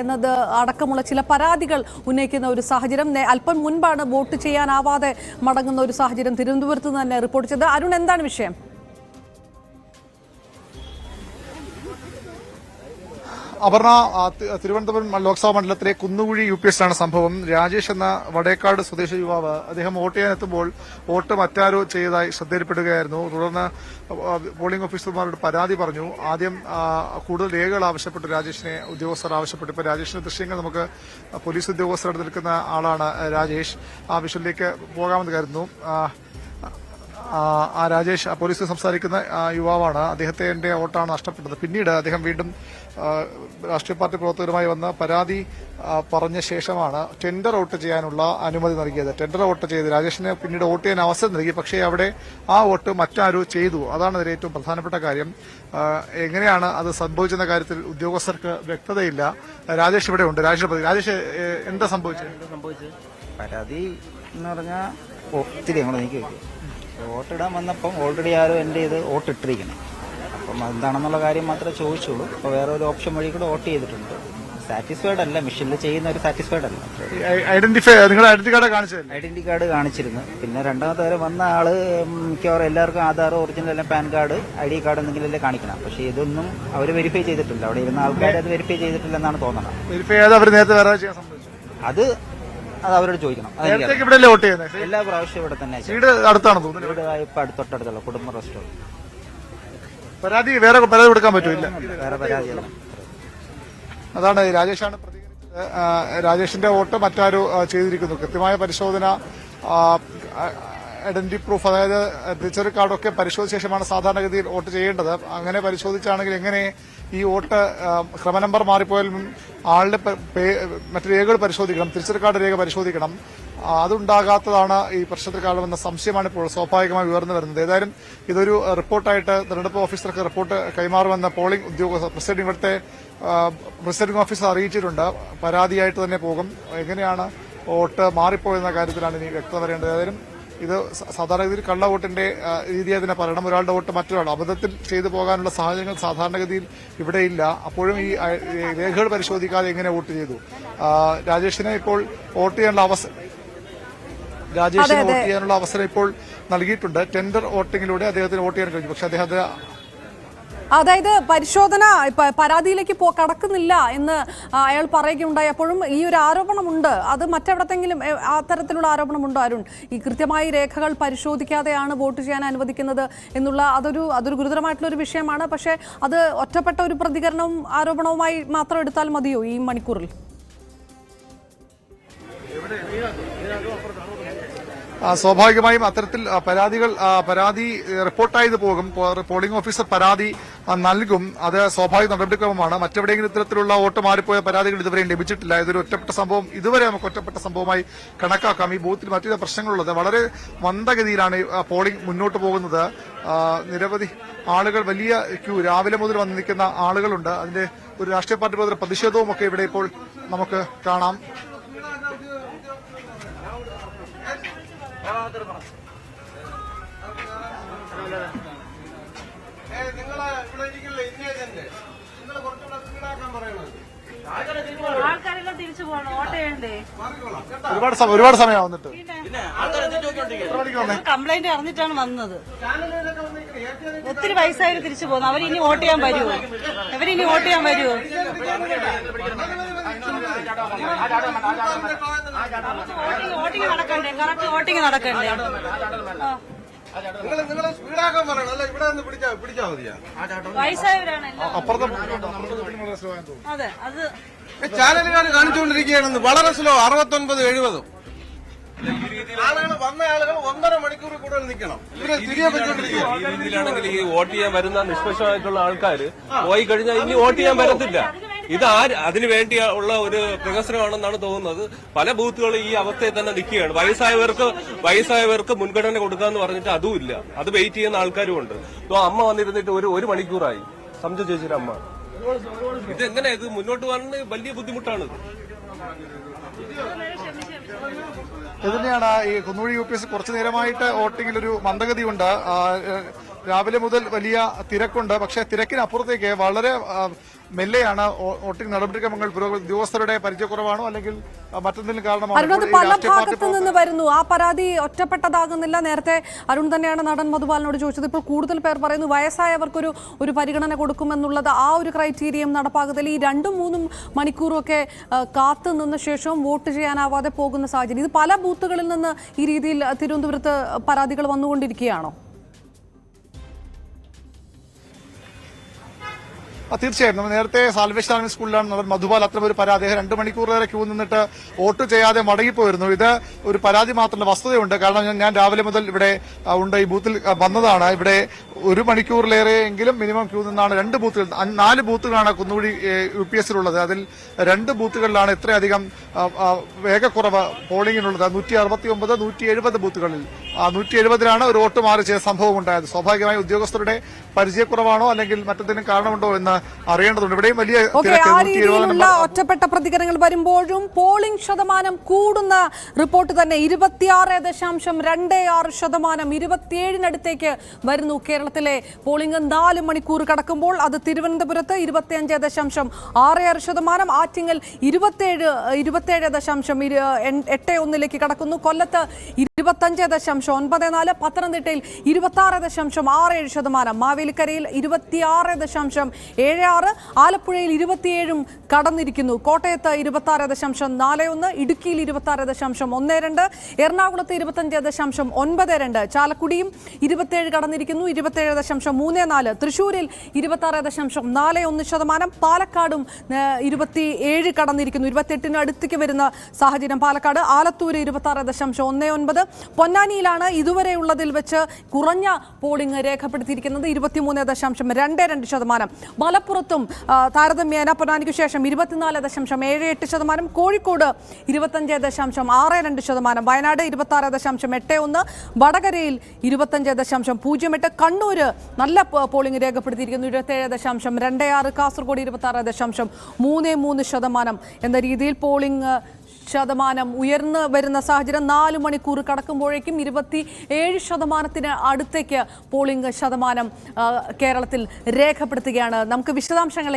എന്നത് അടക്കമുള്ള ചില പരാതികൾ ഉന്നയിക്കുന്ന ഒരു സാഹചര്യം. അല്പം മുൻപാണ് വോട്ട് ചെയ്യാനാവാതെ മടങ്ങുന്ന ഒരു സാഹചര്യം തിരുവനന്തപുരത്ത് നിന്ന് തന്നെ റിപ്പോർട്ട് ചെയ്തത്. അരുൺ, എന്താണ് വിഷയം? അപർണ, തിരുവനന്തപുരം ലോക്സഭാ മണ്ഡലത്തിലെ കുന്നുകുഴി UPS ലാണ് സംഭവം. രാജേഷ് എന്ന വടേക്കാട് സ്വദേശി യുവാവ് അദ്ദേഹം വോട്ട് ചെയ്യാനെത്തുമ്പോൾ വോട്ട് മറ്റാരോ ചെയ്തതായി ശ്രദ്ധയിൽപ്പെടുകയായിരുന്നു. തുടർന്ന് പോളിംഗ് ഓഫീസർമാരോട് പരാതി പറഞ്ഞു. ആദ്യം കൂടുതൽ രേഖകൾ ആവശ്യപ്പെട്ടു രാജേഷിനെ ഉദ്യോഗസ്ഥർ ആവശ്യപ്പെട്ടു. ഇപ്പോൾ രാജേഷിന്റെ ദൃശ്യങ്ങൾ നമുക്ക് പോലീസ് ഉദ്യോഗസ്ഥർ നിൽക്കുന്ന ആളാണ് രാജേഷ്. ആ വിഷയത്തിലേക്ക് പോകാമെന്ന് കരുതുന്നു. രാജേഷ് പോലീസ് സംസാരിക്കുന്ന യുവാവാണ്. അദ്ദേഹത്തിന്റെ വോട്ടാണ് നഷ്ടപ്പെട്ടത്. പിന്നീട് അദ്ദേഹം വീണ്ടും രാഷ്ട്രീയ പാർട്ടി പ്രവർത്തകരുമായി വന്ന് പരാതി പറഞ്ഞ ശേഷമാണ് ടെൻഡർ വോട്ട് ചെയ്യാനുള്ള അനുമതി നൽകിയത്. ടെൻഡർ വോട്ട് ചെയ്ത് രാജേഷിന് പിന്നീട് വോട്ട് ചെയ്യാൻ അവസരം നൽകി. പക്ഷേ അവിടെ ആ വോട്ട് മറ്റാരോ ചെയ്തു. അതാണ് അതിൽ ഏറ്റവും പ്രധാനപ്പെട്ട കാര്യം. എങ്ങനെയാണ് അത് സംഭവിച്ചെന്ന കാര്യത്തിൽ ഉദ്യോഗസ്ഥർക്ക് വ്യക്തതയില്ല. രാജേഷ് ഇവിടെ ഉണ്ട്. രാജേഷ്, എന്താ സംഭവിച്ചത്? പരാതി എന്ന് പറഞ്ഞാൽ ഒത്തിരി നമ്മൾ നീക്കി വെക്കും. വോട്ടിടാൻ വന്നപ്പം ഓൾറെഡി ആരും എൻ്റെ ഇത് വോട്ടിട്ടിരിക്കണം. അപ്പം എന്താണെന്നുള്ള കാര്യം മാത്രമേ ചോദിച്ചുള്ളൂ. അപ്പോൾ വേറെ ഒരു ഓപ്ഷൻ വഴി കൂടെ വോട്ട് ചെയ്തിട്ടുണ്ട്. സാറ്റിസ്ഫൈഡ് അല്ല, മെഷീനിൽ ചെയ്യുന്ന ഒരു സാറ്റിസ്ഫൈഡ് അല്ല. ഐഡന്റി കാർഡ് കാണിച്ചിരുന്നു. പിന്നെ രണ്ടാമത്തെ വരെ വന്ന ആള് മിക്കവാറും എല്ലാവർക്കും ആധാർ, ഒറിജിനൽ എല്ലാം പാൻ കാർഡ്, ID കാർഡ് എന്തെങ്കിലും എല്ലാം കാണിക്കണം. പക്ഷേ ഇതൊന്നും അവർ വെരിഫൈ ചെയ്തിട്ടില്ല. അവിടെ ഇരുന്ന ആൾക്കാർ അത് വെരിഫൈ ചെയ്തിട്ടില്ല എന്നാണ് തോന്നുന്നത്. അത് അവരോട് ചോദിക്കണം. എല്ലാ പ്രാവശ്യവും ഇവിടെ തന്നെ ഇപ്പൊ തൊട്ടടുത്തുള്ള കുടുംബ റെസ്റ്റോറന്റ്. വേറെ പരാതി കൊടുക്കാൻ പറ്റില്ല. വേറെ പരാതിയല്ല. അതാണ് രാജേഷാണ് പ്രതികരിച്ചത്. രാജേഷിന്റെ വോട്ട് മറ്റാരോ ചെയ്തിരിക്കുന്നു. കൃത്യമായ പരിശോധന, ഐഡന്റിറ്റി പ്രൂഫ്, അതായത് തിരിച്ചറി കാർഡൊക്കെ പരിശോധിച്ച ശേഷമാണ് സാധാരണഗതിയിൽ വോട്ട് ചെയ്യേണ്ടത്. അങ്ങനെ പരിശോധിച്ചാണെങ്കിൽ എങ്ങനെ ഈ വോട്ട് ക്രമനമ്പർ മാറിപ്പോയാലും ആളുടെ മറ്റു രേഖകൾ പരിശോധിക്കണം, തിരിച്ചറി കാർഡ് രേഖ പരിശോധിക്കണം. അതുണ്ടാകാത്തതാണ് ഈ പ്രശ്നത്തിൽ കാരണമെന്ന സംശയമാണ് ഇപ്പോൾ സ്വാഭാവികമായി ഉയർന്നു വരുന്നത്. ഏതായാലും ഇതൊരു റിപ്പോർട്ടായിട്ട് തെരഞ്ഞെടുപ്പ് ഓഫീസർക്ക് റിപ്പോർട്ട് കൈമാറുമെന്ന് പോളിംഗ് ഉദ്യോഗസ്ഥർ പ്രിസൈഡിംഗ് ഓഫീസർ അറിയിച്ചിട്ടുണ്ട്. പരാതിയായിട്ട് തന്നെ പോകും. എങ്ങനെയാണ് വോട്ട് മാറിപ്പോയെന്ന കാര്യത്തിലാണ് ഇനി വ്യക്തത വരേണ്ടത്. ഏതായാലും ഇത് സാധാരണഗതിയിൽ കള്ള വോട്ടിന്റെ രീതിയായി തന്നെ പറയണം. ഒരാളുടെ വോട്ട് മറ്റൊരാൾ അബദ്ധത്തിൽ ചെയ്തു പോകാനുള്ള സാഹചര്യങ്ങൾ സാധാരണഗതിയിൽ ഇവിടെയില്ല. അപ്പോഴും ഈ രേഖകൾ പരിശോധിക്കാതെ എങ്ങനെ വോട്ട് ചെയ്തു? രാജേഷിന് ഇപ്പോൾ വോട്ട് ചെയ്യാനുള്ള അവസരം ഇപ്പോൾ നൽകിയിട്ടുണ്ട്. ടെൻഡർ വോട്ടിങ്ങിലൂടെ അദ്ദേഹത്തിന് വോട്ട് ചെയ്യാൻ കഴിഞ്ഞു. പക്ഷെ അദ്ദേഹം അതായത് പരിശോധന പരാതിയിലേക്ക് കടക്കുന്നില്ല എന്ന് അയാൾ പറയുകയുണ്ടായി. അപ്പോഴും ഈ ഒരു ആരോപണമുണ്ട്. അത് മറ്റെവിടത്തെങ്കിലും അത്തരത്തിലുള്ള ആരോപണമുണ്ടോ അരുൺ? ഈ കൃത്യമായി രേഖകൾ പരിശോധിക്കാതെയാണ് വോട്ട് ചെയ്യാൻ അനുവദിക്കുന്നത് എന്നുള്ള അതൊരു ഗുരുതരമായിട്ടുള്ള ഒരു വിഷയമാണ്. പക്ഷേ അത് ഒറ്റപ്പെട്ട ഒരു പ്രതികരണവും ആരോപണവുമായി മാത്രം എടുത്താൽ മതിയോ ഈ മണിക്കൂറിൽ? സ്വാഭാവികമായും അത്തരത്തിൽ പരാതി റിപ്പോർട്ടായത് പോകും. പോളിംഗ് ഓഫീസർ പരാതി നൽകും. അത് സ്വാഭാവിക നടപടിക്രമമാണ്. മറ്റെവിടെയെങ്കിലും ഇത്തരത്തിലുള്ള വോട്ട് മാറിപ്പോയ പരാതികൾ ഇതുവരെയും ലഭിച്ചിട്ടില്ല. ഇതൊരു ഒറ്റപ്പെട്ട സംഭവം, ഇതുവരെ നമുക്ക് ഒറ്റപ്പെട്ട സംഭവമായി കണക്കാക്കാം. ഈ ബൂത്തിൽ മറ്റു ചില പ്രശ്നങ്ങളുള്ളത്. വളരെ മന്ദഗതിയിലാണ് പോളിംഗ് മുന്നോട്ട് പോകുന്നത്. നിരവധി ആളുകൾ, വലിയ ക്യൂ, രാവിലെ മുതൽ വന്ന് നിൽക്കുന്ന ആളുകളുണ്ട്. അതിന്റെ ഒരു രാഷ്ട്രീയ പാർട്ടി പ്രവർത്തകരുടെ പ്രതിഷേധവും ഒക്കെ ഇവിടെ ഇപ്പോൾ നമുക്ക് കാണാം. ആൾക്കാരെല്ലാം തിരിച്ചു പോകണം, വോട്ട് ചെയ്യണ്ടേ? ഒരുപാട് സമയം വന്നിട്ട് കംപ്ലൈന്റ് അറിഞ്ഞിട്ടാണ് വന്നത്. ഒത്തിരി വയസ്സായി തിരിച്ചു പോകുന്നു. അവരിനി വോട്ട് ചെയ്യാൻ വരുമോ? വോട്ടിംഗ് നടക്കണ്ടേ? കറക്റ്റ് വോട്ടിംഗ് നടക്കണ്ടേ? വയസ്സായവരാണ്. അതെ, അത് ചാനലുകാർ കാണിച്ചുകൊണ്ടിരിക്കുകയാണെന്ന്. വളരെ സ്ലോ, 69-70. വന്ന ആളുകൾ 1.5 മണിക്കൂർ കൂടുതൽ നിൽക്കണം. ഈ രീതിയിലാണെങ്കിൽ ഈ വോട്ട് ചെയ്യാൻ വരുന്ന നിഷ്പക്ഷമായിട്ടുള്ള ആൾക്കാർ പോയി കഴിഞ്ഞാൽ ഇനി വോട്ട് ചെയ്യാൻ വരത്തില്ല. ഇത് അതിനു വേണ്ടിയുള്ള ഒരു പ്രഹസനമാണെന്നാണ് തോന്നുന്നത്. പല ബൂത്തുകളും ഈ അവസ്ഥയിൽ തന്നെ നിൽക്കുകയാണ്. വയസ്സായവർക്ക് മുൻഗണന കൊടുക്കാന്ന് പറഞ്ഞിട്ട് അതുമില്ല. അത് വെയിറ്റ് ചെയ്യുന്ന ആൾക്കാരും ഉണ്ട്. അമ്മ വന്നിരുന്നിട്ട് ഒരു മണിക്കൂറായി. സംജ ചേച്ചിയുടെ അമ്മ. ഇതെങ്ങനെ ഇത് മുന്നോട്ട് പോകാൻ വലിയ ബുദ്ധിമുട്ടാണ്. ഇത് തന്നെയാണ് ഈ കുന്നുകുഴി UPS കുറച്ചു നേരമായിട്ട് വോട്ടിംഗിൽ ഒരു മന്ദഗതിയുണ്ട്. രാവിലെ മുതൽ വലിയ തിരക്കുണ്ട്. പക്ഷേ തിരക്കിനപ്പുറത്തേക്ക് വളരെ മെല്ലെയാണ് വോട്ടിംഗ് നടപടിക്രമങ്ങൾ ഉദ്യോഗസ്ഥരുടെ പരിചയക്കുറവാണോ അല്ലെങ്കിൽ മറ്റെന്തെങ്കിലും കാരണമാണോ? അരുൺ, പല ഭാഗത്തു നിന്ന് വരുന്നു. ആ പരാതി ഒറ്റപ്പെട്ടതാകുന്നില്ല. നേരത്തെ അരുൺ തന്നെയാണ് നടൻ മധുപാലിനോട് ചോദിച്ചത്. ഇപ്പോൾ കൂടുതൽ പേർ പറയുന്നു വയസ്സായവർക്കൊരു പരിഗണന കൊടുക്കുമെന്നുള്ളത്. ആ ഒരു ക്രൈറ്റീരിയം നടപ്പാക്കത്തിൽ ഈ 2-3 മണിക്കൂറൊക്കെ കാത്തു നിന്ന ശേഷവും വോട്ട് ചെയ്യാനാവാതെ പോകുന്ന സാഹചര്യം. ഇത് പല ബൂത്തുകളിൽ നിന്ന് ഈ രീതിയിൽ തിരുവനന്തപുരത്ത് പരാതികൾ വന്നുകൊണ്ടിരിക്കുകയാണോ? തീർച്ചയായും. നമ്മൾ നേരത്തെ സാൽവേഷൻ ആർമി സ്കൂളിലാണ് നടൻ മധുപാൽ അത്തരം ഒരു പരാതി 2 മണിക്കൂറേറെ ക്യൂ നിന്നിട്ട് വോട്ട് ചെയ്യാതെ മടങ്ങിപ്പോയിരുന്നു. ഇത് ഒരു പരാതി മാത്രമല്ല, വസ്തുതയുണ്ട്. കാരണം ഞാൻ രാവിലെ മുതൽ ഇവിടെ ഉണ്ട്, ഈ ബൂത്തിൽ വന്നതാണ്. ഇവിടെ 1 മണിക്കൂറിലേറെ എങ്കിലും മിനിമം ക്യൂ നിന്നാണ് 2 ബൂത്തുകൾ 4 ബൂത്തുകളാണ് കുന്നുകുഴി UPS-ലുള്ളത്. അതിൽ 2 ബൂത്തുകളിലാണ് ഇത്രയധികം വേഗക്കുറവ് പോളിംഗിനുള്ളത്. 169, 170 ബൂത്തുകളിൽ 170-ലാണ് ഒരു വോട്ട് മാറി ചെയ്ത സംഭവം ഉണ്ടായത്. സ്വാഭാവികമായി ഉദ്യോഗസ്ഥരുടെ പരിചയക്കുറവാണോ അല്ലെങ്കിൽ മറ്റെന്തെങ്കിലും കാരണമുണ്ടോ എന്ന് അറിയേണ്ടതുണ്ട്. ഇവിടെയും വലിയ ആ രീതിയിലുള്ള ഒറ്റപ്പെട്ട പ്രതികരണങ്ങൾ വരുമ്പോഴും പോളിംഗ് ശതമാനം കൂടുന്ന റിപ്പോർട്ട് തന്നെ 26.26%, 27-നടുത്തേക്ക് വരുന്നു. കേരളത്തിലെ പോളിംഗ് 4 മണിക്കൂർ കടക്കുമ്പോൾ അത് തിരുവനന്തപുരത്ത് 25.66%, ആറ്റിങ്ങൽ 27.81 കടക്കുന്നു. കൊല്ലത്ത് 25.94, പത്തനംതിട്ടയിൽ 26.67%, മാവേലിക്കരയിൽ 26.76, ആലപ്പുഴയിൽ 27 കടന്നിരിക്കുന്നു. കോട്ടയത്ത് 26.41, ഇടുക്കിയിൽ 26.12, എറണാകുളത്ത് 25.92, ചാലക്കുടിയും 27 കടന്നിരിക്കുന്നു, 27.34, തൃശൂരിൽ 26.41%, പാലക്കാടും 27 കടന്നിരിക്കുന്നു, 28-ന് അടുത്തേക്ക് വരുന്ന സാഹചര്യം പാലക്കാട്. ആലത്തൂര് 26.19, പൊന്നാനിയിലാണ് ഇതുവരെയുള്ളതിൽ വെച്ച് കുറഞ്ഞ പോളിംഗ് രേഖപ്പെടുത്തിയിരിക്കുന്നത്, 23.22%. മലപ്പുറത്തും താരതമ്യേന പൊന്നാനിക്ക് ശേഷം 24.78%, കോഴിക്കോട് 25.62%, വയനാട് 26.81, വടകരയിൽ 25.08, കണ്ണൂര് നല്ല പോളിംഗ് രേഖപ്പെടുത്തിയിരിക്കുന്നു, 27.26, കാസർഗോഡ് 26.33% എന്ന രീതിയിൽ പോളിംഗ് ശതമാനം ഉയർന്നു വരുന്ന സാഹചര്യം. 4 മണിക്കൂർ കടക്കുമ്പോഴേക്കും 27% അടുത്തേക്ക് പോളിംഗ് ശതമാനം കേരളത്തിൽ രേഖപ്പെടുത്തുകയാണ്. നമുക്ക് വിശദാംശങ്ങൾ